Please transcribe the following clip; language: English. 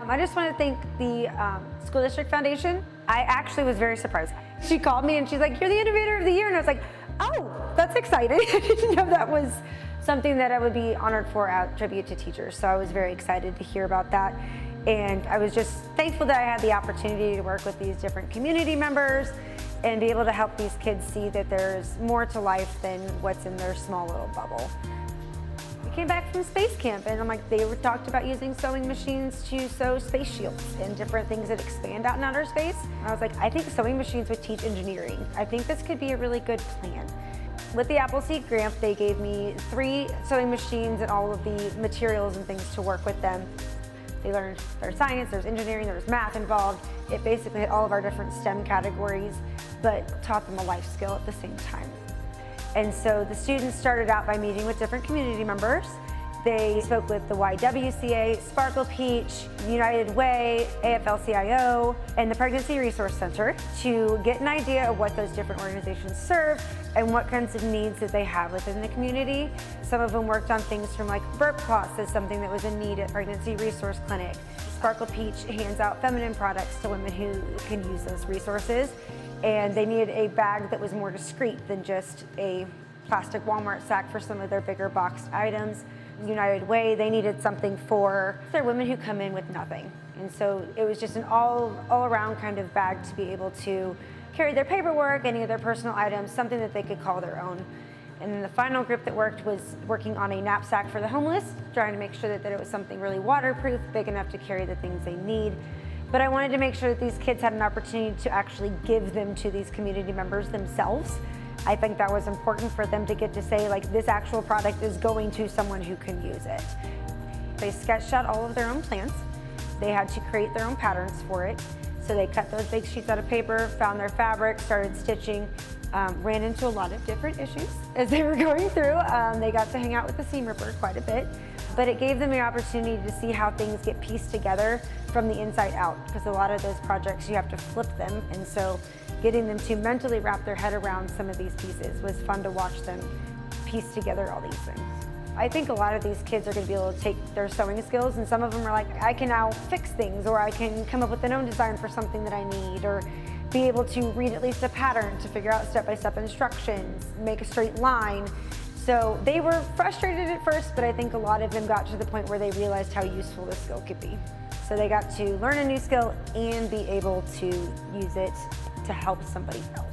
I just want to thank the School District Foundation. I actually was very surprised. She called me and she's like, "You're the Innovator of the Year." And I was like, "Oh, that's exciting." I didn't know that was something that I would be honored for at Tribute to Teachers. So I was very excited to hear about that. And I was just thankful that I had the opportunity to work with these different community members and be able to help these kids see that there's more to life than what's in their small little bubble. We came back from space camp and I'm like, they were talked about using sewing machines to sew space shields and different things that expand out in outer space. And I was like, I think sewing machines would teach engineering. I think this could be a really good plan. With the Appleseed grant, they gave me 3 sewing machines and all of the materials and things to work with them. They learned there's science, there's engineering, there's math involved. It basically had all of our different STEM categories, but taught them a life skill at the same time. And so the students started out by meeting with different community members. They spoke with the YWCA, Sparkle Peach, United Way, AFL-CIO, and the Pregnancy Resource Center to get an idea of what those different organizations serve and what kinds of needs that they have within the community. Some of them worked on things from like burp cloths as something that was in need at Pregnancy Resource Clinic. Sparkle Peach hands out feminine products to women who can use those resources. And they needed a bag that was more discreet than just a plastic Walmart sack for some of their bigger boxed items. United Way, they needed something for their women who come in with nothing. And so it was just an all-around kind of bag to be able to carry their paperwork, any of their personal items, something that they could call their own. And then the final group that worked was working on a knapsack for the homeless, trying to make sure that it was something really waterproof, big enough to carry the things they need. But I wanted to make sure that these kids had an opportunity to actually give them to these community members themselves. I think that was important for them to get to say, like, this actual product is going to someone who can use it. They sketched out all of their own plans. They had to create their own patterns for it. So they cut those big sheets out of paper, found their fabric, started stitching, ran into a lot of different issues as they were going through. They got to hang out with the seam ripper quite a bit, but it gave them the opportunity to see how things get pieced together from the inside out, because a lot of those projects you have to flip them, and so getting them to mentally wrap their head around some of these pieces was fun to watch them piece together all these things. I think a lot of these kids are going to be able to take their sewing skills, and some of them are like, I can now fix things, or I can come up with an own design for something that I need, or be able to read at least a pattern to figure out step-by-step instructions, make a straight line. So they were frustrated at first, but I think a lot of them got to the point where they realized how useful this skill could be. So they got to learn a new skill and be able to use it to help somebody else.